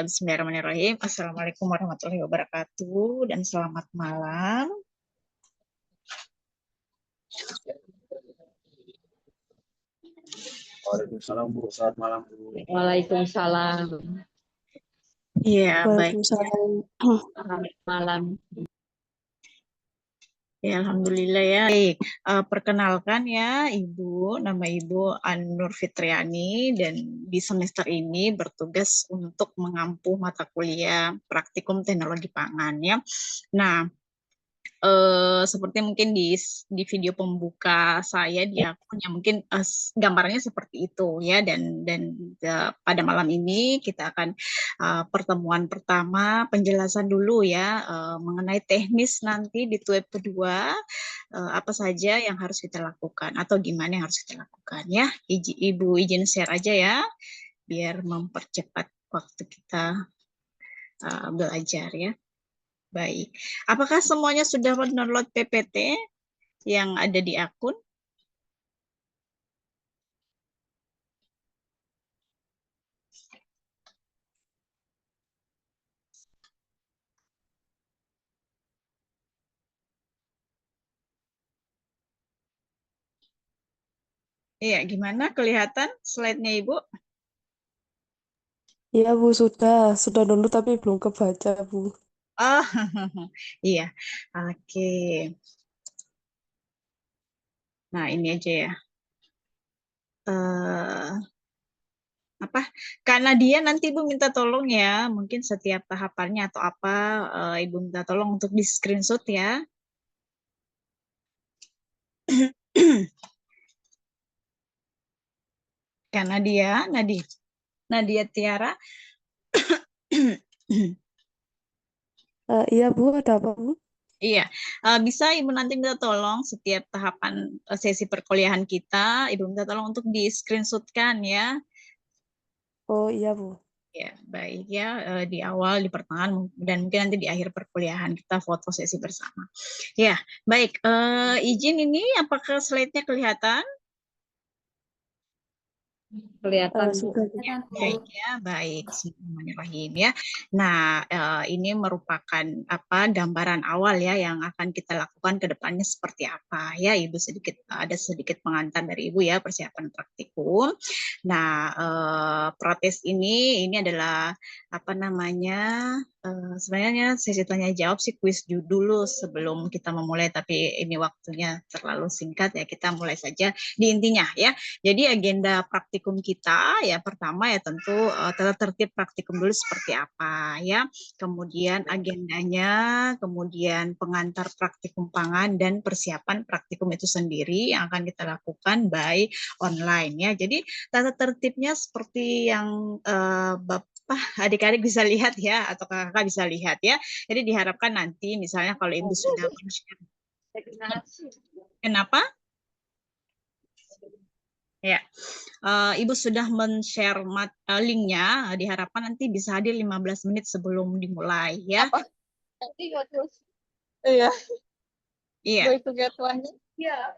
Bismillahirrahmanirrahim. Assalamualaikum warahmatullahi wabarakatuh dan selamat malam. Waalaikumsalam Bu, selamat malam Bu. Waalaikumsalam. Iya, baik. Waalaikumsalam. Selamat malam. Ya, alhamdulillah ya. Baik, perkenalkan ya Ibu, nama Ibu An-Nur Fitriani dan di semester ini bertugas untuk mengampu mata kuliah praktikum teknologi pangan ya. Nah, seperti mungkin di video pembuka saya di akun yang mungkin gambarannya seperti itu ya, dan pada malam ini kita akan pertemuan pertama penjelasan dulu ya mengenai teknis nanti di TUEP kedua apa saja yang harus kita lakukan atau gimana yang harus kita lakukan ya. Ibu izin share aja ya biar mempercepat waktu kita belajar ya. Baik, apakah semuanya sudah mendownload PPT yang ada di akun? Iya, gimana kelihatan slide-nya Ibu? Iya Bu, sudah dulu tapi belum kebaca Bu. Oh, iya, oke. Nah, ini aja ya. Karena dia nanti Ibu minta tolong ya, mungkin setiap tahapannya atau apa, Ibu minta tolong untuk di screenshot ya. Karena Nadia Tiara. Iya Bu, ada apa Bu? Iya, bisa Ibu nanti minta tolong setiap tahapan sesi perkuliahan kita, Ibu minta tolong untuk di screenshotkan ya. Oh iya Bu. Ya, baik ya, di awal, di pertengahan, dan mungkin nanti di akhir perkuliahan kita foto sesi bersama. Ya, baik, izin ini apakah slide-nya kelihatan? Kelihatan Bu. Sudah. Baik ya, baik. Bismillahirrahmanirrahim ya. Nah, ini merupakan gambaran awal ya yang akan kita lakukan ke depannya seperti apa ya. Ibu ada sedikit pengantar dari Ibu ya persiapan praktikum. Nah, protes ini adalah sebenarnya sesi tanya jawab sih kuis dulu sebelum kita memulai, tapi ini waktunya terlalu singkat ya, kita mulai saja di intinya ya. Jadi agenda praktikum kita ya pertama ya tentu tata tertib praktikum dulu seperti apa ya, kemudian agendanya, kemudian pengantar praktikum pangan dan persiapan praktikum itu sendiri yang akan kita lakukan by online ya. Jadi tata tertibnya seperti yang adik-adik bisa lihat ya, atau kakak bisa lihat ya. Jadi diharapkan nanti misalnya kalau Ibu sudah kenapa? Ya, Ibu sudah men-share linknya, diharapkan nanti bisa hadir 15 menit sebelum dimulai ya. Apa? Nanti terus. Iya. Iya. Going to get one. Iya.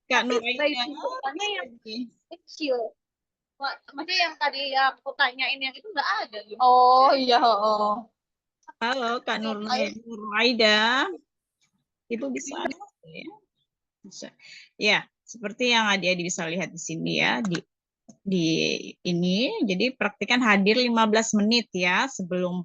Kak Nuraida. Yang kecil. Maksudnya yang tadi aku tanyain yang itu nggak ada. Oh iya. Oh. Halo Kak Nuraida. Ibu bisa ada ya? Bisa. Ya, seperti yang adik-adik bisa lihat di sini ya, di ini. Jadi praktikan hadir 15 menit ya sebelum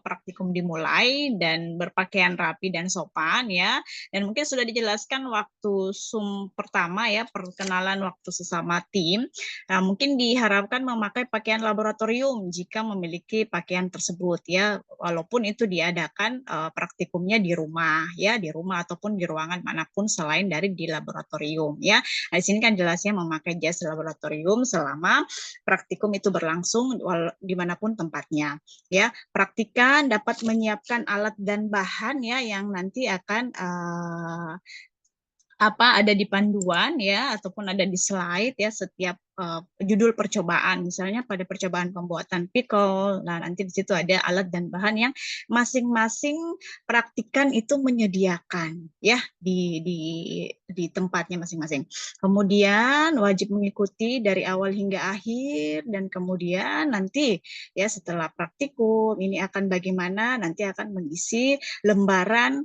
praktikum dimulai dan berpakaian rapi dan sopan ya. Dan mungkin sudah dijelaskan waktu Zoom pertama ya, perkenalan waktu sesama tim. Nah, mungkin diharapkan memakai pakaian laboratorium jika memiliki pakaian tersebut ya, walaupun itu diadakan praktikumnya di rumah ya, di rumah ataupun di ruangan manapun selain dari di laboratorium ya. Nah, di sini kan jelasnya memakai jas laboratorium selama praktikum itu berlangsung dimanapun tempatnya ya. Praktikan dapat menyiapkan alat dan bahan ya yang nanti akan ada di panduan ya ataupun ada di slide ya, setiap judul percobaan, misalnya pada percobaan pembuatan pickle. Nah, nanti di situ ada alat dan bahan yang masing-masing praktikan itu menyediakan ya di tempatnya masing-masing. Kemudian wajib mengikuti dari awal hingga akhir, dan kemudian nanti ya setelah praktikum ini akan bagaimana, nanti akan mengisi lembaran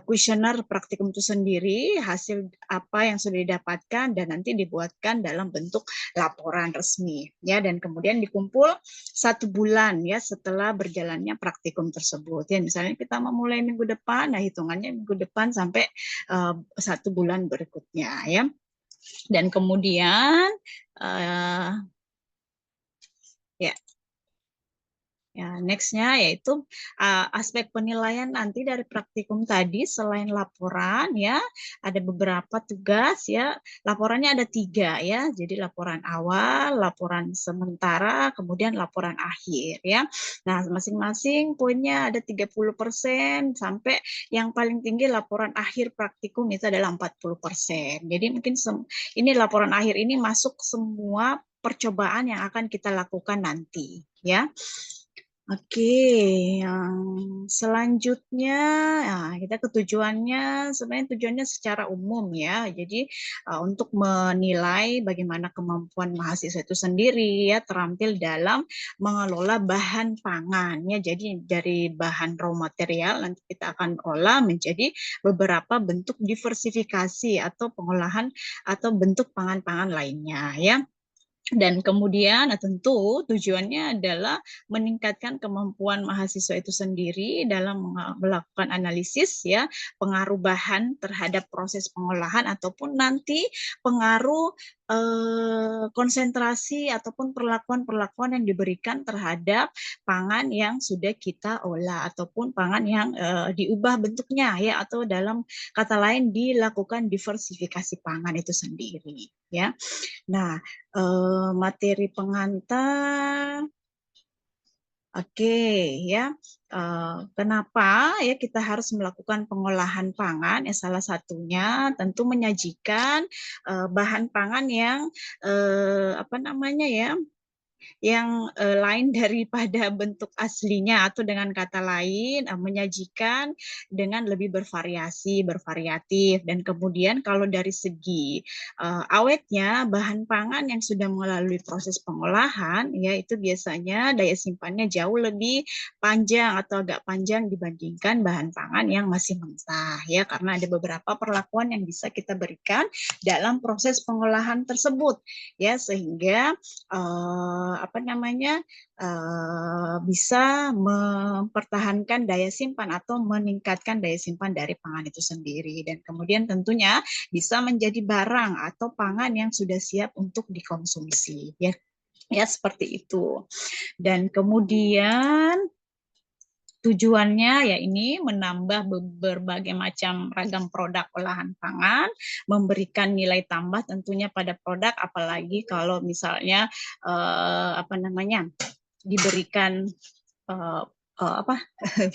kuesioner praktikum itu sendiri, hasil apa yang sudah didapatkan, dan nanti dibuatkan dalam bentuk laporan resmi ya, dan kemudian dikumpul 1 bulan ya setelah berjalannya praktikum tersebut ya. Misalnya kita memulai minggu depan, nah hitungannya minggu depan sampai 1 bulan berikutnya ya. Dan kemudian ya, next-nya yaitu aspek penilaian nanti dari praktikum tadi. Selain laporan ya, ada beberapa tugas ya. Laporannya ada 3 ya. Jadi laporan awal, laporan sementara, kemudian laporan akhir ya. Nah, masing-masing poinnya ada 30% sampai yang paling tinggi laporan akhir praktikum itu adalah 40%. Jadi mungkin ini laporan akhir ini masuk semua percobaan yang akan kita lakukan nanti ya. Oke, yang selanjutnya kita ke tujuannya. Sebenarnya tujuannya secara umum ya. Jadi untuk menilai bagaimana kemampuan mahasiswa itu sendiri ya terampil dalam mengelola bahan pangan ya. Jadi dari bahan raw material nanti kita akan olah menjadi beberapa bentuk diversifikasi atau pengolahan atau bentuk pangan-pangan lainnya ya. Dan kemudian tentu tujuannya adalah meningkatkan kemampuan mahasiswa itu sendiri dalam melakukan analisis ya, pengaruh bahan terhadap proses pengolahan ataupun nanti pengaruh konsentrasi ataupun perlakuan-perlakuan yang diberikan terhadap pangan yang sudah kita olah ataupun pangan yang diubah bentuknya ya, atau dalam kata lain dilakukan diversifikasi pangan itu sendiri ya. Nah, materi pengantar. Oke ya, kenapa ya kita harus melakukan pengolahan pangan? Ya, salah satunya tentu menyajikan bahan pangan yang apa namanya ya, yang lain daripada bentuk aslinya, atau dengan kata lain menyajikan dengan lebih bervariatif. Dan kemudian kalau dari segi awetnya, bahan pangan yang sudah melalui proses pengolahan ya itu biasanya daya simpannya jauh lebih panjang atau agak panjang dibandingkan bahan pangan yang masih mentah ya, karena ada beberapa perlakuan yang bisa kita berikan dalam proses pengolahan tersebut ya, sehingga bisa mempertahankan daya simpan atau meningkatkan daya simpan dari pangan itu sendiri, dan kemudian tentunya bisa menjadi barang atau pangan yang sudah siap untuk dikonsumsi ya seperti itu. Dan kemudian tujuannya ya ini menambah berbagai macam ragam produk olahan pangan, memberikan nilai tambah tentunya pada produk, apalagi kalau misalnya diberikan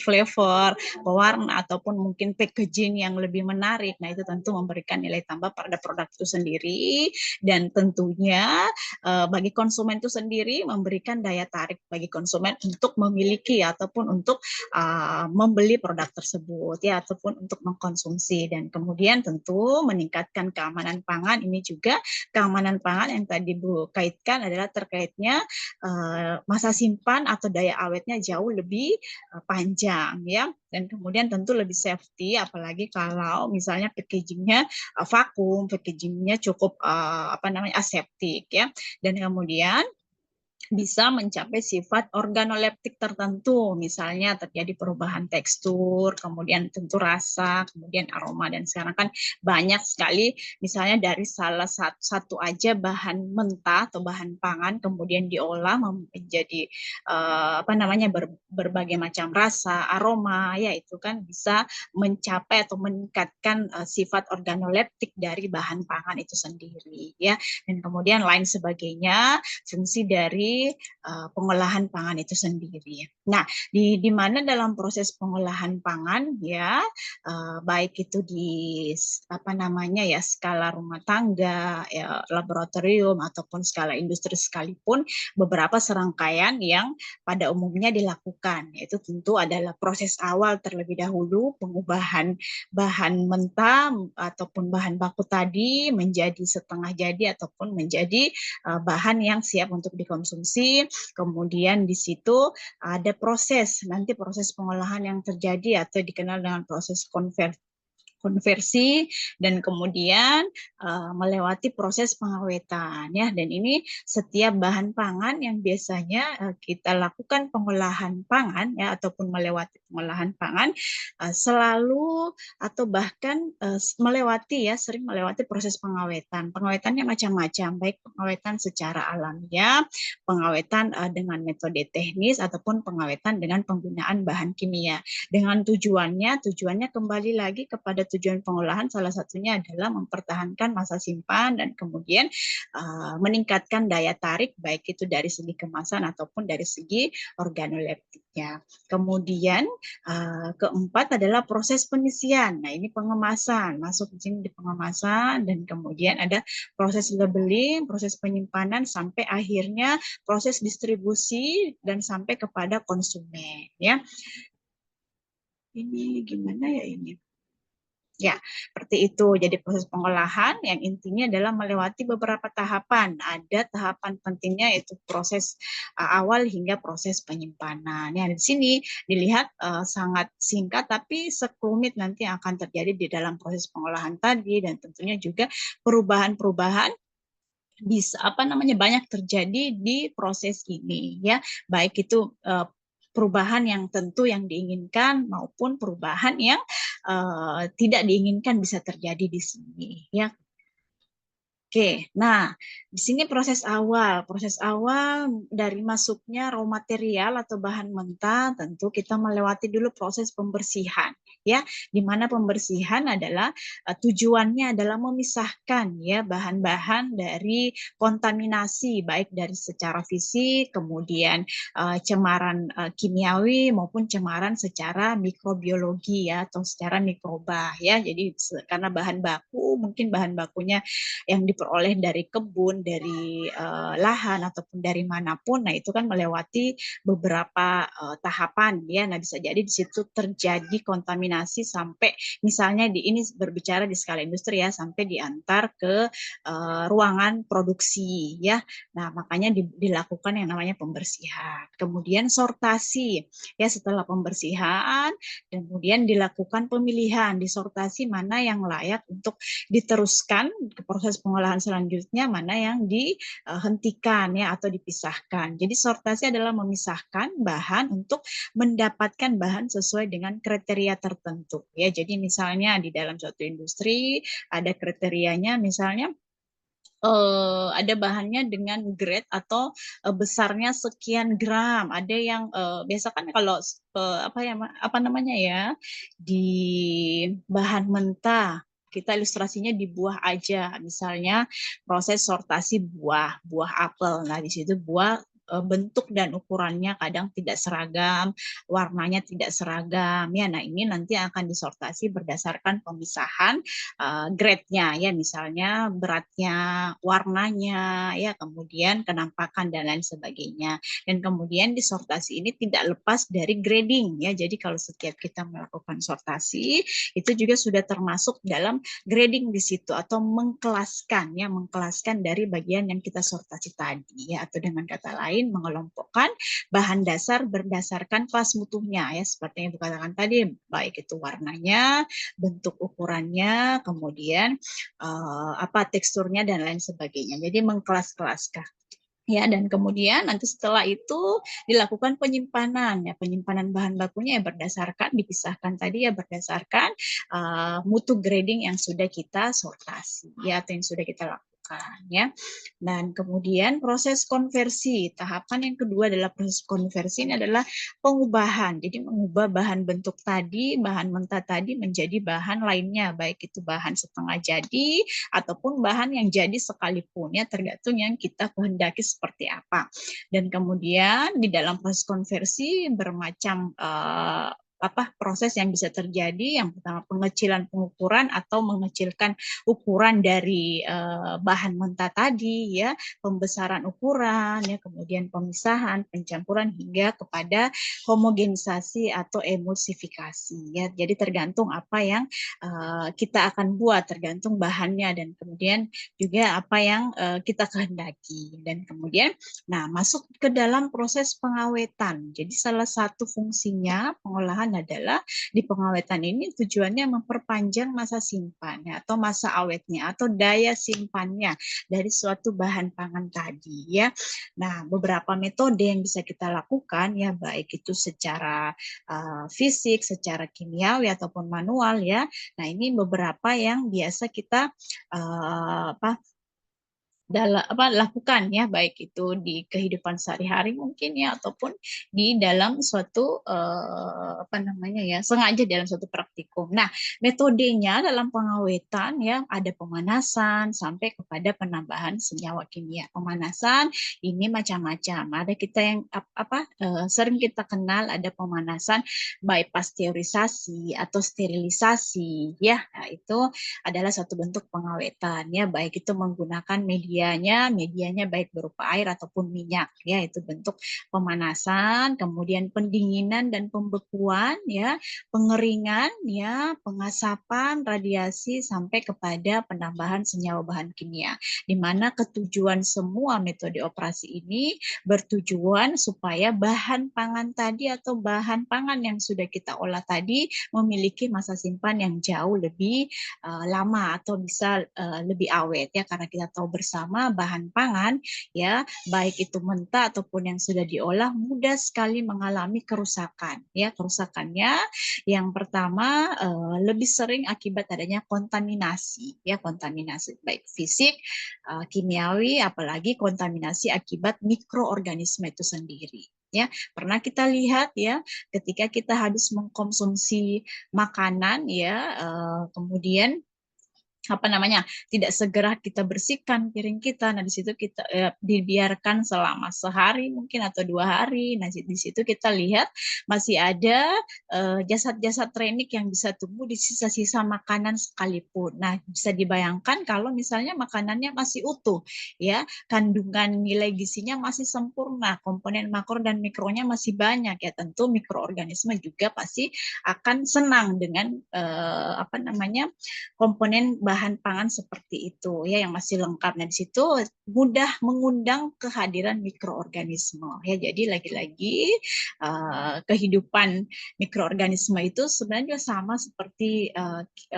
flavor, pewarna ataupun mungkin packaging yang lebih menarik. Nah, itu tentu memberikan nilai tambah pada produk itu sendiri, dan tentunya bagi konsumen itu sendiri memberikan daya tarik bagi konsumen untuk memiliki ataupun untuk membeli produk tersebut ya, ataupun untuk mengkonsumsi. Dan kemudian tentu meningkatkan keamanan pangan. Ini juga keamanan pangan yang tadi Bu kaitkan adalah terkaitnya masa simpan atau daya awetnya jauh lebih panjang ya, dan kemudian tentu lebih safety, apalagi kalau misalnya packagingnya vakum, packagingnya cukup aseptik ya, dan kemudian bisa mencapai sifat organoleptik tertentu, misalnya terjadi perubahan tekstur, kemudian tentu rasa, kemudian aroma, dan sekarang kan banyak sekali misalnya dari salah satu aja bahan mentah atau bahan pangan kemudian diolah menjadi berbagai macam rasa, aroma, ya itu kan bisa mencapai atau meningkatkan sifat organoleptik dari bahan pangan itu sendiri ya, dan kemudian lain sebagainya fungsi dari pengolahan pangan itu sendiri. Nah, di mana dalam proses pengolahan pangan ya, baik itu di apa namanya ya skala rumah tangga, ya, laboratorium ataupun skala industri sekalipun, beberapa serangkaian yang pada umumnya dilakukan, yaitu tentu adalah proses awal terlebih dahulu, pengubahan bahan mentah ataupun bahan baku tadi menjadi setengah jadi ataupun menjadi bahan yang siap untuk dikonsumsi. Kemudian di situ ada nanti proses pengolahan yang terjadi atau dikenal dengan proses konversi dan kemudian melewati proses pengawetan ya, dan ini setiap bahan pangan yang biasanya kita lakukan pengolahan pangan ya ataupun melewati pengolahan pangan selalu atau bahkan sering melewati proses pengawetan. Pengawetannya macam-macam, baik pengawetan secara alamiah, pengawetan dengan metode teknis ataupun pengawetan dengan penggunaan bahan kimia. Dengan tujuannya kembali lagi kepada tujuan pengolahan, salah satunya adalah mempertahankan masa simpan dan kemudian meningkatkan daya tarik baik itu dari segi kemasan ataupun dari segi organoleptiknya. Kemudian keempat adalah proses pengisian. Nah, ini pengemasan, masuk di sini di pengemasan dan kemudian ada proses labeling, proses penyimpanan sampai akhirnya proses distribusi dan sampai kepada konsumen ya. Ini gimana ya ini? Ya, seperti itu. Jadi proses pengolahan yang intinya adalah melewati beberapa tahapan. Ada tahapan pentingnya yaitu proses awal hingga proses penyimpanan. Ya, di sini dilihat sangat singkat tapi sekelumit nanti akan terjadi di dalam proses pengolahan tadi, dan tentunya juga perubahan-perubahan bisa banyak terjadi di proses ini ya, baik itu perubahan yang tentu yang diinginkan maupun perubahan yang tidak diinginkan bisa terjadi di sini ya. Oke, nah di sini proses awal dari masuknya raw material atau bahan mentah, tentu kita melewati dulu proses pembersihan ya, di mana pembersihan adalah tujuannya adalah memisahkan ya bahan-bahan dari kontaminasi baik dari secara fisik, kemudian cemaran kimiawi maupun cemaran secara mikrobiologi ya atau secara mikroba ya. Jadi karena bahan baku mungkin bahan bakunya yang diperoleh dari kebun, dari lahan ataupun dari manapun, nah itu kan melewati beberapa tahapan ya. Nah bisa jadi di situ terjadi kontaminasi sampai misalnya ini berbicara di skala industri ya, sampai diantar ke ruangan produksi ya. Nah makanya dilakukan yang namanya pembersihan. Kemudian sortasi ya, setelah pembersihan kemudian dilakukan pemilihan, disortasi mana yang layak untuk diteruskan ke proses pengolahan selanjutnya, mana yang dihentikan ya atau dipisahkan. Jadi sortasi adalah memisahkan bahan untuk mendapatkan bahan sesuai dengan kriteria tertentu ya. Jadi misalnya di dalam suatu industri ada kriterianya, misalnya ada bahannya dengan grade atau besarnya sekian gram. Ada yang biasa kan kalau apa namanya ya, di bahan mentah kita ilustrasinya di buah aja, misalnya proses sortasi buah apel. Nah di situ buah bentuk dan ukurannya kadang tidak seragam, warnanya tidak seragam ya. Nah ini nanti akan disortasi berdasarkan pemisahan grade-nya ya, misalnya beratnya, warnanya ya, kemudian kenampakan dan lain sebagainya. Dan kemudian disortasi ini tidak lepas dari grading ya. Jadi kalau setiap kita melakukan sortasi itu juga sudah termasuk dalam grading di situ atau mengkelaskan ya, mengkelaskan dari bagian yang kita sortasi tadi ya, atau dengan kata lain mengelompokkan bahan dasar berdasarkan kelas mutunya ya, seperti yang dikatakan tadi, baik itu warnanya, bentuk ukurannya, kemudian teksturnya dan lain sebagainya. Jadi mengkelas-kelaskan ya, dan kemudian nanti setelah itu dilakukan penyimpanan ya, penyimpanan bahan bakunya yang berdasarkan dipisahkan tadi ya, berdasarkan mutu grading yang sudah kita sortasi ya atau yang sudah kita lakukan. dilakukan ya. Dan kemudian proses konversi, tahapan yang kedua adalah proses konversi ini adalah pengubahan. Jadi mengubah bahan bentuk tadi, bahan mentah tadi menjadi bahan lainnya, baik itu bahan setengah jadi ataupun bahan yang jadi sekalipun ya, tergantung yang kita kehendaki seperti apa. Dan kemudian di dalam proses konversi bermacam proses yang bisa terjadi. Yang pertama pengecilan pengukuran atau mengecilkan ukuran dari bahan mentah tadi ya, pembesaran ukuran ya, kemudian pemisahan, pencampuran hingga kepada homogenisasi atau emulsifikasi ya. Jadi tergantung apa yang kita akan buat, tergantung bahannya dan kemudian juga apa yang kita kehendaki. Dan kemudian masuk ke dalam proses pengawetan. Jadi salah satu fungsinya pengolahan adalah di pengawetan ini tujuannya memperpanjang masa simpan ya, atau masa awetnya atau daya simpannya dari suatu bahan pangan tadi ya. Nah, beberapa metode yang bisa kita lakukan ya, baik itu secara fisik, secara kimiawi ataupun manual ya. Nah, ini beberapa yang biasa kita lakukan ya, baik itu di kehidupan sehari-hari mungkin ya, ataupun di dalam suatu sengaja dalam suatu praktikum. Nah, metodenya dalam pengawetan ya ada pemanasan sampai kepada penambahan senyawa kimia. Pemanasan ini macam-macam. Ada kita yang sering kita kenal, ada pemanasan by pasteurisasi atau sterilisasi ya. Nah, itu adalah satu bentuk pengawetan ya, baik itu menggunakan medianya baik berupa air ataupun minyak ya, itu bentuk pemanasan. Kemudian pendinginan dan pembekuan ya, pengeringan ya, pengasapan, radiasi sampai kepada penambahan senyawa bahan kimia, di mana ketujuan semua metode operasi ini bertujuan supaya bahan pangan tadi atau bahan pangan yang sudah kita olah tadi memiliki masa simpan yang jauh lebih lama atau bisa lebih awet ya, karena kita tahu bersama bahan pangan ya, baik itu mentah ataupun yang sudah diolah mudah sekali mengalami kerusakan ya. Kerusakannya yang pertama lebih sering akibat adanya kontaminasi ya, kontaminasi baik fisik, kimiawi, apalagi kontaminasi akibat mikroorganisme itu sendiri. Ya, pernah kita lihat ya, ketika kita habis mengkonsumsi makanan ya, kemudian tidak segera kita bersihkan piring kita. Nah, di situ kita dibiarkan selama sehari mungkin atau 2 hari. Nah, di situ kita lihat masih ada jasad-jasad renik yang bisa tumbuh di sisa-sisa makanan sekalipun. Nah, bisa dibayangkan kalau misalnya makanannya masih utuh ya, kandungan nilai gizinya masih sempurna, komponen makro dan mikronya masih banyak ya, tentu mikroorganisme juga pasti akan senang dengan komponen bahan pangan seperti itu ya, yang masih lengkap. Nah, di situ mudah mengundang kehadiran mikroorganisme ya. Jadi lagi-lagi kehidupan mikroorganisme itu sebenarnya sama seperti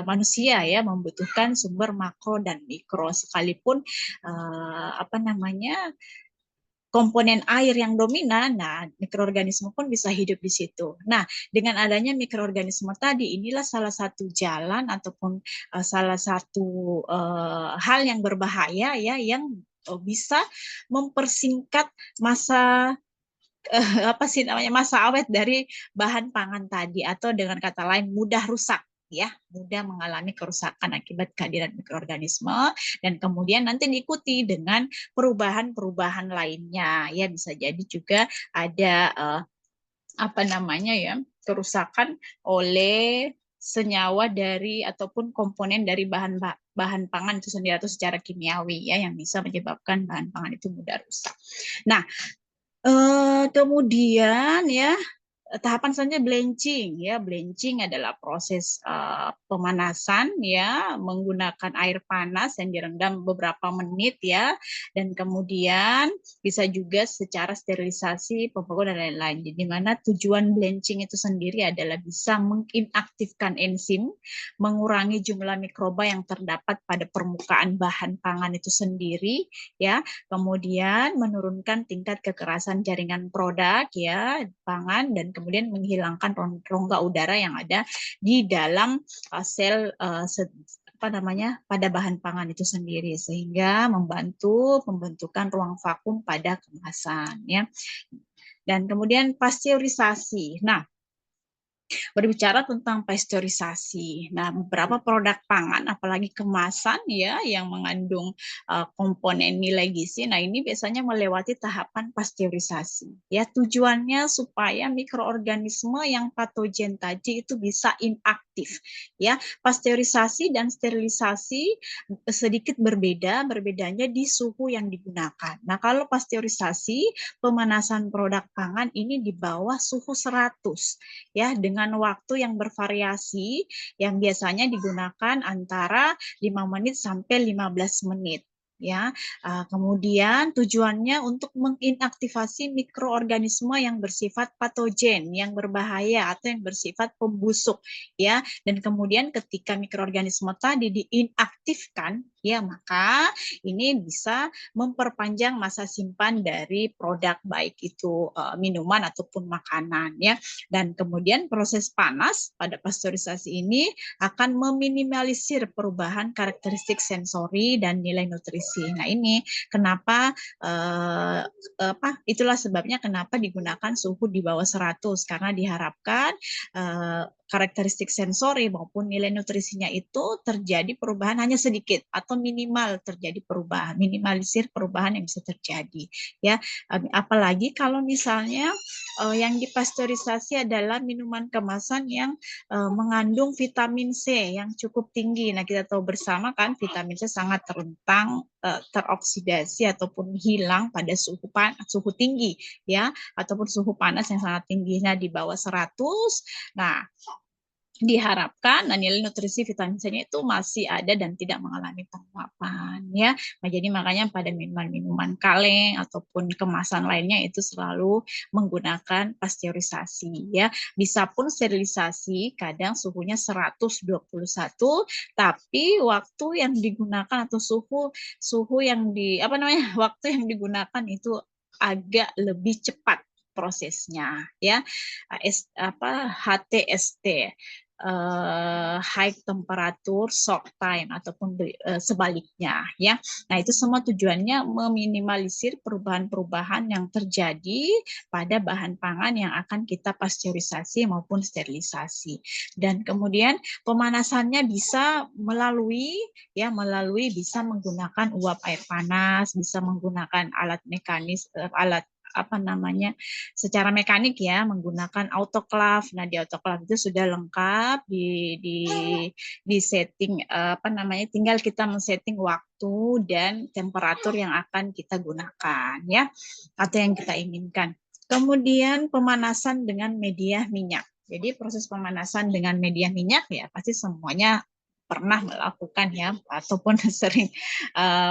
manusia ya, membutuhkan sumber makro dan mikro, sekalipun komponen air yang dominan. Nah, mikroorganisme pun bisa hidup di situ. Nah, dengan adanya mikroorganisme tadi, inilah salah satu jalan ataupun salah satu hal yang berbahaya ya, yang bisa mempersingkat masa masa awet dari bahan pangan tadi, atau dengan kata lain mudah rusak ya, mudah mengalami kerusakan akibat kehadiran mikroorganisme. Dan kemudian nanti diikuti dengan perubahan-perubahan lainnya ya, bisa jadi juga ada kerusakan oleh senyawa dari ataupun komponen dari bahan pangan itu sendiri atau secara kimiawi ya, yang bisa menyebabkan bahan pangan itu mudah rusak. Nah, kemudian ya, tahapan selanjutnya blanching ya. Blanching adalah proses pemanasan ya, menggunakan air panas yang direndam beberapa menit ya, dan kemudian bisa juga secara sterilisasi, pembekuan dan lain-lain. Jadi mana tujuan blanching itu sendiri adalah bisa menginaktifkan enzim, mengurangi jumlah mikroba yang terdapat pada permukaan bahan pangan itu sendiri ya, kemudian menurunkan tingkat kekerasan jaringan produk ya pangan, dan kemudian menghilangkan rongga udara yang ada di dalam sel pada bahan pangan itu sendiri, sehingga membantu pembentukan ruang vakum pada kemasan, ya. Dan kemudian pasteurisasi. Nah, berbicara tentang pasteurisasi. Nah, beberapa produk pangan, apalagi kemasan ya, yang mengandung komponen nilai gizi. Nah, ini biasanya melewati tahapan pasteurisasi. Ya, tujuannya supaya mikroorganisme yang patogen tadi itu bisa inaktif. Ya, pasteurisasi dan sterilisasi sedikit berbeda, berbedanya di suhu yang digunakan. Nah, kalau pasteurisasi, pemanasan produk pangan ini di bawah suhu 100, ya, dengan waktu yang bervariasi yang biasanya digunakan antara 5 menit sampai 15 menit. Ya, kemudian tujuannya untuk menginaktivasi mikroorganisme yang bersifat patogen, yang berbahaya atau yang bersifat pembusuk, ya. Dan kemudian ketika mikroorganisme tadi diinaktifkan, ya, maka ini bisa memperpanjang masa simpan dari produk, baik itu minuman ataupun makanan, ya. Dan kemudian proses panas pada pasteurisasi ini akan meminimalisir perubahan karakteristik sensori dan nilai nutrisi. Nah, ini kenapa itulah sebabnya kenapa digunakan suhu di bawah 100, karena diharapkan karakteristik sensori maupun nilai nutrisinya itu terjadi perubahan hanya sedikit atau minimal terjadi perubahan, minimalisir perubahan yang bisa terjadi, ya. Apalagi kalau misalnya yang dipasteurisasi adalah minuman kemasan yang mengandung vitamin C yang cukup tinggi. Nah, kita tahu bersama kan vitamin C sangat rentan teroksidasi ataupun hilang pada suhu tinggi, ya, ataupun suhu panas yang sangat tinggi. Nah, di bawah 100. Nah, diharapkan nilai nutrisi vitamin C-nya itu masih ada dan tidak mengalami penguapan, ya. Nah, jadi makanya pada minuman-minuman kaleng ataupun kemasan lainnya itu selalu menggunakan pasteurisasi, ya. Bisa pun sterilisasi, kadang suhunya 121, tapi waktu yang digunakan atau suhu yang waktu yang digunakan itu agak lebih cepat prosesnya, ya. HTST, high temperature soak time, ataupun sebaliknya, ya. Nah, itu semua tujuannya meminimalisir perubahan-perubahan yang terjadi pada bahan pangan yang akan kita pasteurisasi maupun sterilisasi. Dan kemudian pemanasannya bisa melalui bisa menggunakan uap air panas, bisa menggunakan alat mekanis, secara mekanik, ya, menggunakan autoclave. Nah, di autoclave itu sudah lengkap di setting, tinggal kita men-setting waktu dan temperatur yang akan kita gunakan, ya, atau yang kita inginkan. Kemudian pemanasan dengan media minyak. Jadi proses pemanasan dengan media minyak, ya, pasti semuanya pernah melakukan, ya, ataupun sering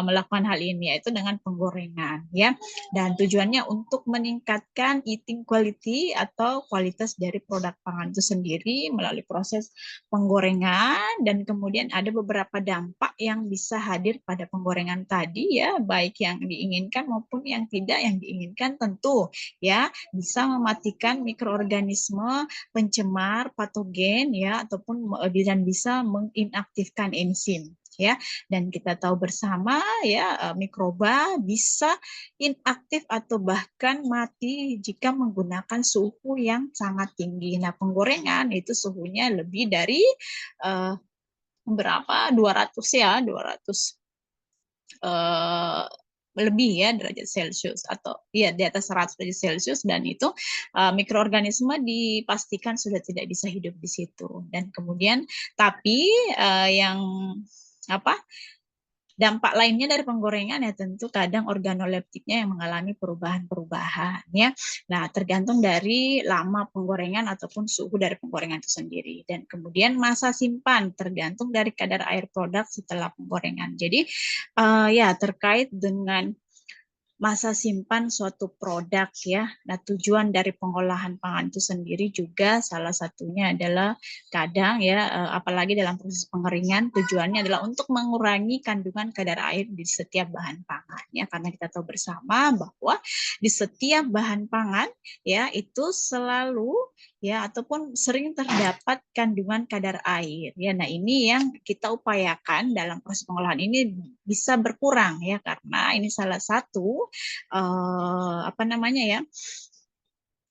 melakukan hal ini, yaitu dengan penggorengan, ya. Dan tujuannya untuk meningkatkan eating quality atau kualitas dari produk pangan itu sendiri melalui proses penggorengan. Dan kemudian ada beberapa dampak yang bisa hadir pada penggorengan tadi, ya, baik yang diinginkan maupun yang tidak yang diinginkan. Tentu, ya, bisa mematikan mikroorganisme pencemar patogen, ya, ataupun dan bisa menginaktifkan enzim, ya. Dan kita tahu bersama, ya, mikroba bisa inaktif atau bahkan mati jika menggunakan suhu yang sangat tinggi. Nah, penggorengan itu suhunya lebih dari 200, ya, 200 lebih, ya, derajat Celcius, atau ya di atas 100 derajat Celcius, dan itu mikroorganisme dipastikan sudah tidak bisa hidup di situ. Dan kemudian tapi yang dampak lainnya dari penggorengan, ya, tentu kadang organoleptiknya yang mengalami perubahan-perubahan, ya. Nah, tergantung dari lama penggorengan ataupun suhu dari penggorengan itu sendiri. Dan kemudian masa simpan tergantung dari kadar air produk setelah penggorengan. Jadi ya, terkait dengan masa simpan suatu produk, ya. Nah, tujuan dari pengolahan pangan itu sendiri juga salah satunya adalah kadang, ya, apalagi dalam proses pengeringan, tujuannya adalah untuk mengurangi kandungan kadar air di setiap bahan pangan, ya, karena kita tahu bersama bahwa di setiap bahan pangan, ya, itu selalu, ya, ataupun sering terdapat kandungan kadar air, ya. Nah, ini yang kita upayakan dalam proses pengolahan ini bisa berkurang, ya, karena ini salah satu apa namanya ya,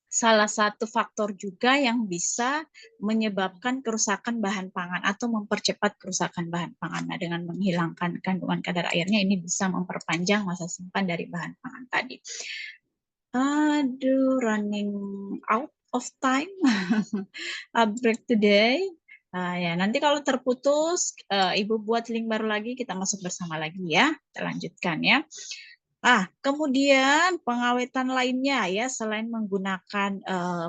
salah satu faktor juga yang bisa menyebabkan kerusakan bahan pangan atau mempercepat kerusakan bahan pangan. Nah, dengan menghilangkan kandungan kadar airnya ini bisa memperpanjang masa simpan dari bahan pangan tadi. Aduh, running out of time. A break today. Ya, nanti kalau terputus, Ibu buat link baru lagi, kita masuk bersama lagi ya. Kita lanjutkan ya. Kemudian pengawetan lainnya ya, selain menggunakan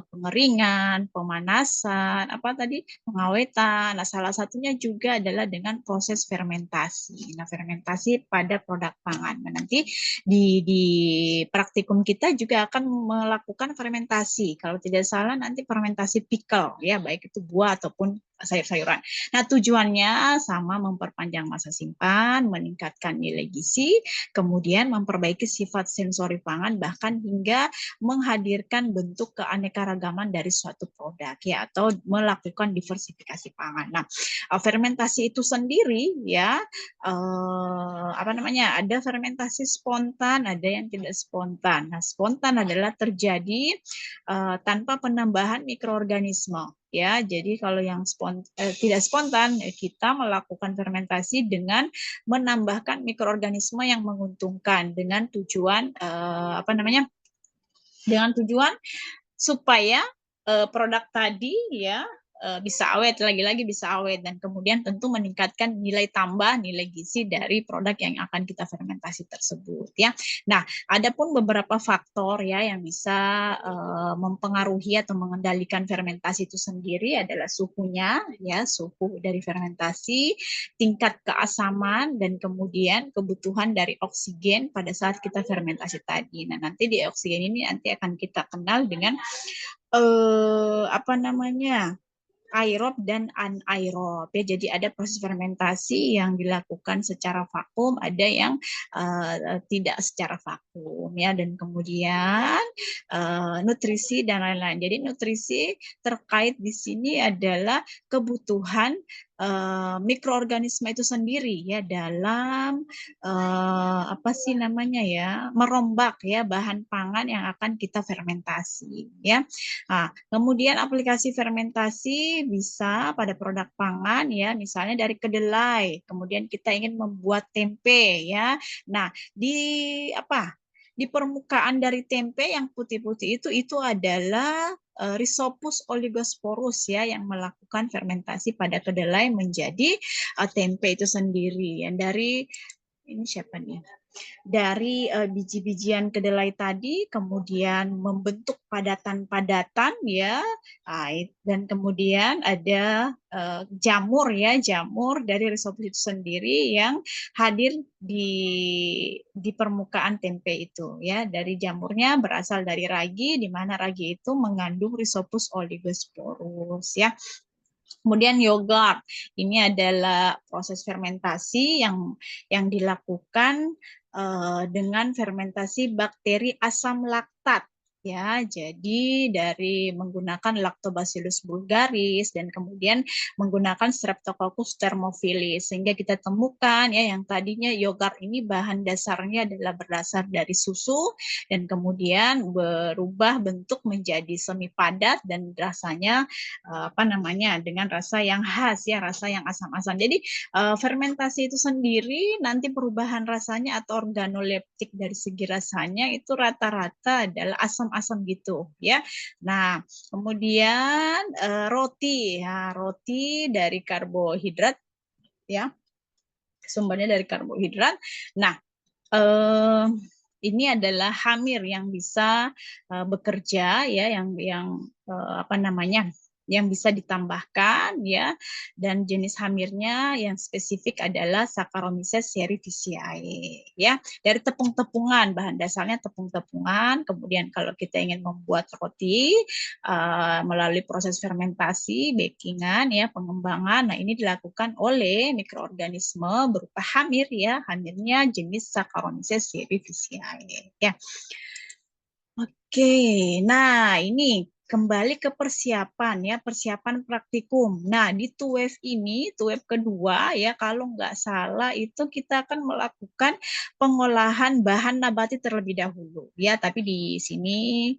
pengeringan, pemanasan, apa tadi, pengawetan. Nah, salah satunya juga adalah dengan proses fermentasi. Nah, fermentasi pada produk pangan. Nah, nanti di praktikum kita juga akan melakukan fermentasi. Kalau tidak salah nanti fermentasi pickle ya, baik itu buah ataupun sayur-sayuran. Nah, tujuannya sama, memperpanjang masa simpan, meningkatkan nilai gizi, kemudian memperbaiki sifat sensori pangan, bahkan hingga menghadirkan bentuk keanekaragaman dari suatu produk ya, atau melakukan diversifikasi pangan. Nah, fermentasi itu sendiri ya, apa namanya, ada fermentasi spontan, ada yang tidak spontan. Nah, spontan adalah terjadi tanpa penambahan mikroorganisme ya. Jadi kalau yang tidak spontan, kita melakukan fermentasi dengan menambahkan mikroorganisme yang menguntungkan dengan tujuan apa namanya? Dengan tujuan supaya produk tadi ya bisa awet, lagi-lagi bisa awet, dan kemudian tentu meningkatkan nilai tambah, nilai gizi dari produk yang akan kita fermentasi tersebut ya. Nah, ada pun beberapa faktor ya yang bisa mempengaruhi atau mengendalikan fermentasi itu sendiri, adalah suhunya ya, suhu dari fermentasi, tingkat keasaman, dan kemudian kebutuhan dari oksigen pada saat kita fermentasi tadi. Nah, nanti di oksigen ini nanti akan kita kenal dengan apa namanya, aerob dan anaerob ya. Jadi ada proses fermentasi yang dilakukan secara vakum, ada yang tidak secara vakum ya, dan kemudian nutrisi dan lain-lain. Jadi nutrisi terkait di sini adalah kebutuhan mikroorganisme itu sendiri ya, dalam apa sih namanya ya, merombak ya bahan pangan yang akan kita fermentasi ya. Nah, kemudian aplikasi fermentasi bisa pada produk pangan ya, misalnya dari kedelai, kemudian kita ingin membuat tempe ya. Nah, di permukaan dari tempe yang putih-putih itu adalah Rhizopus oligosporus ya, yang melakukan fermentasi pada kedelai menjadi tempe itu sendiri. Yang dari ini siapa nih? Dari biji-bijian kedelai tadi, kemudian membentuk padatan-padatan ya, dan kemudian ada jamur ya, jamur dari Rhizopus itu sendiri yang hadir di permukaan tempe itu ya. Dari jamurnya berasal dari ragi, di mana ragi itu mengandung Rhizopus oligosporus ya. Kemudian yogurt, ini adalah proses fermentasi yang dilakukan dengan fermentasi bakteri asam laktat ya. Jadi dari menggunakan Lactobacillus bulgaris dan kemudian menggunakan Streptococcus thermophilus, sehingga kita temukan ya, yang tadinya yogurt ini bahan dasarnya adalah berasal dari susu dan kemudian berubah bentuk menjadi semi padat dan rasanya apa namanya, dengan rasa yang khas ya, rasa yang asam-asam. Jadi fermentasi itu sendiri nanti perubahan rasanya atau organoleptik dari segi rasanya itu rata-rata adalah asam-asam gitu ya. Nah, kemudian roti ya, roti dari karbohidrat ya, sumbernya dari karbohidrat. Nah, ini adalah hamir yang bisa bekerja ya, yang apa namanya, yang bisa ditambahkan ya, dan jenis hamirnya yang spesifik adalah Saccharomyces cerevisiae ya. Dari tepung-tepungan, bahan dasarnya tepung-tepungan. Kemudian kalau kita ingin membuat roti melalui proses fermentasi, bakingan ya, pengembangan. Nah, ini dilakukan oleh mikroorganisme berupa hamir ya, hamirnya jenis Saccharomyces cerevisiae ya. Oke, nah ini kembali ke persiapan ya, persiapan praktikum. Nah, di TUEF ini, TUEF kedua ya, kalau nggak salah itu kita akan melakukan pengolahan bahan nabati terlebih dahulu ya, tapi di sini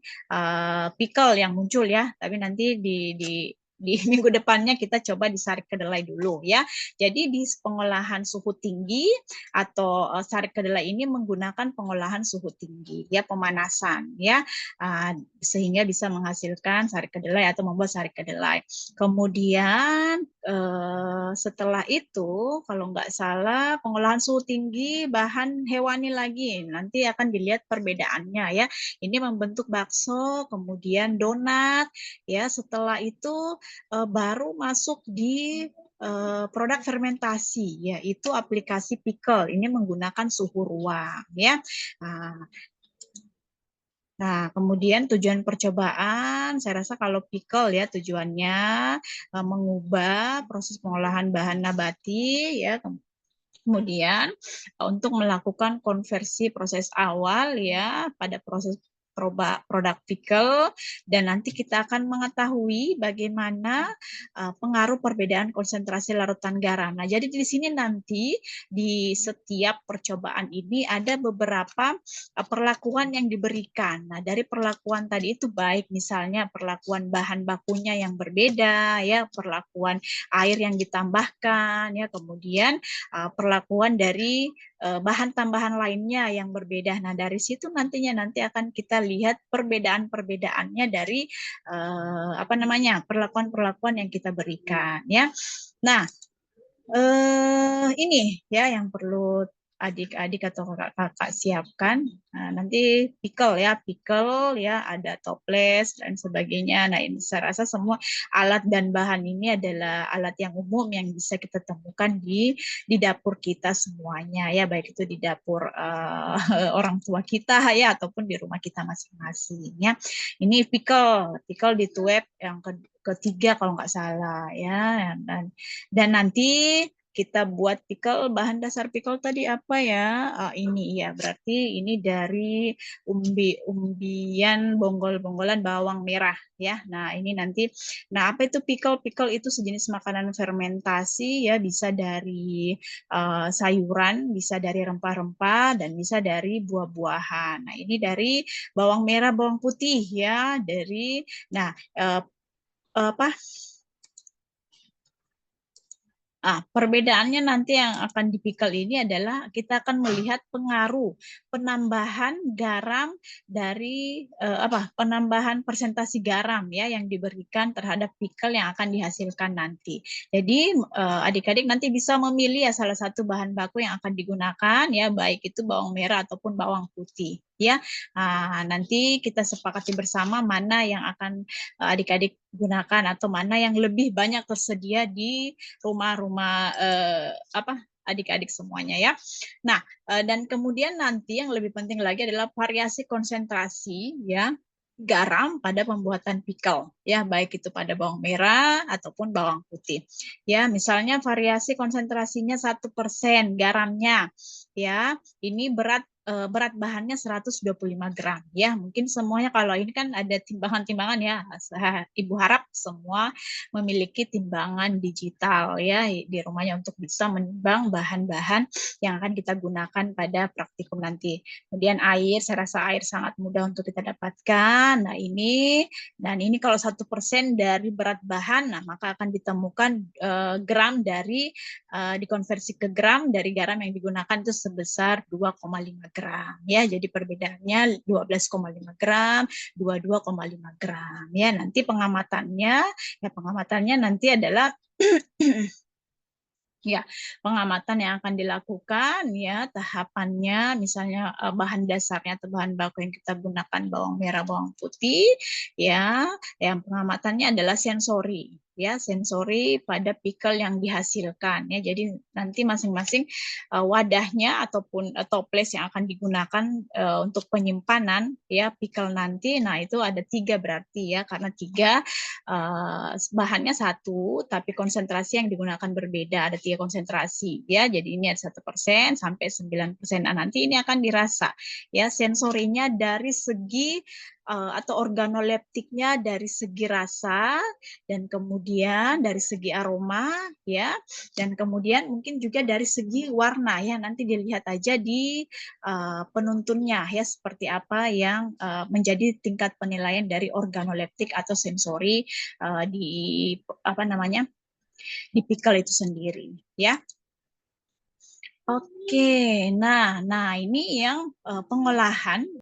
pickle yang muncul ya, tapi nanti di minggu depannya kita coba di sari kedelai dulu ya. Jadi di pengolahan suhu tinggi atau sari kedelai ini menggunakan pengolahan suhu tinggi ya, pemanasan ya, sehingga bisa menghasilkan sari kedelai atau membuat sari kedelai. Kemudian setelah itu kalau nggak salah pengolahan suhu tinggi bahan hewani lagi, nanti akan dilihat perbedaannya ya. Ini membentuk bakso, kemudian donat ya. Setelah itu baru masuk di produk fermentasi, yaitu aplikasi pickle. Ini menggunakan suhu ruang ya. Nah, kemudian tujuan percobaan, saya rasa kalau pickle ya tujuannya mengubah proses pengolahan bahan nabati ya. Kemudian untuk melakukan konversi proses awal ya pada proses produk pickle, dan nanti kita akan mengetahui bagaimana pengaruh perbedaan konsentrasi larutan garam. Nah, jadi di sini nanti di setiap percobaan ini ada beberapa perlakuan yang diberikan. Nah, dari perlakuan tadi itu baik misalnya perlakuan bahan bakunya yang berbeda ya, perlakuan air yang ditambahkan ya, kemudian perlakuan dari bahan tambahan lainnya yang berbeda. Nah, dari situ nanti akan kita lihat perbedaan-perbedaannya dari perlakuan-perlakuan yang kita berikan ya. Nah, ini ya yang perlu adik-adik atau kakak-kakak siapkan. Nah, nanti pickle ya, ada toples dan sebagainya. Nah, ini saya rasa semua alat dan bahan ini adalah alat yang umum yang bisa kita temukan di dapur kita semuanya ya, baik itu di dapur orang tua kita ya ataupun di rumah kita masing-masing ya. Ini pickle di TUEF yang ketiga kalau nggak salah ya, dan nanti kita buat pickle, bahan dasar pickle tadi apa ya? Ini ya, berarti ini dari umbian bonggol-bonggolan bawang merah ya. Nah, ini nanti, nah apa itu pickle? Pickle itu sejenis makanan fermentasi ya, bisa dari sayuran, bisa dari rempah-rempah, dan bisa dari buah-buahan. Nah, ini dari bawang merah, bawang putih ya, dari, nah perbedaannya nanti yang akan dipikal ini adalah kita akan melihat pengaruh penambahan garam dari penambahan persentasi garam ya yang diberikan terhadap pikal yang akan dihasilkan nanti. Jadi adik-adik nanti bisa memilih ya salah satu bahan baku yang akan digunakan ya, baik itu bawang merah ataupun bawang putih ya. Nanti kita sepakati bersama mana yang akan adik-adik gunakan atau mana yang lebih banyak tersedia di rumah-rumah adik-adik semuanya ya. Nah, dan kemudian nanti yang lebih penting lagi adalah variasi konsentrasi ya garam pada pembuatan pickle ya, baik itu pada bawang merah ataupun bawang putih ya. Misalnya variasi konsentrasinya 1% garamnya ya, ini berat bahannya 125 gram ya. Mungkin semuanya kalau ini kan ada timbangan-timbangan ya. Ibu harap semua memiliki timbangan digital ya di rumahnya untuk bisa menimbang bahan-bahan yang akan kita gunakan pada praktikum nanti. Kemudian air, saya rasa air sangat mudah untuk kita dapatkan. Nah, ini kalau 1% dari berat bahan, nah maka akan ditemukan gram dari dikonversi ke gram dari garam yang digunakan itu sebesar 2,5 gram ya. Jadi perbedaannya 12,5 gram, 22,5 gram ya. Nanti pengamatannya nanti adalah ya, pengamatan yang akan dilakukan ya, tahapannya misalnya bahan dasarnya atau bahan baku yang kita gunakan bawang merah, bawang putih ya. Yang pengamatannya adalah sensori ya, sensori pada pickle yang dihasilkan ya. Jadi nanti masing-masing wadahnya ataupun toples yang akan digunakan untuk penyimpanan ya pickle nanti, nah itu ada 3 berarti ya, karena 3 bahannya 1 tapi konsentrasi yang digunakan berbeda, ada 3 konsentrasi ya. Jadi ini ada 1% sampai 9%. Nah, nanti ini akan dirasa ya sensorinya dari segi atau organoleptiknya dari segi rasa dan kemudian dari segi aroma ya, dan kemudian mungkin juga dari segi warna ya, nanti dilihat aja di penuntunnya ya seperti apa yang menjadi tingkat penilaian dari organoleptik atau sensori di apa namanya di pickle itu sendiri ya. Oke, nah ini yang pengolahan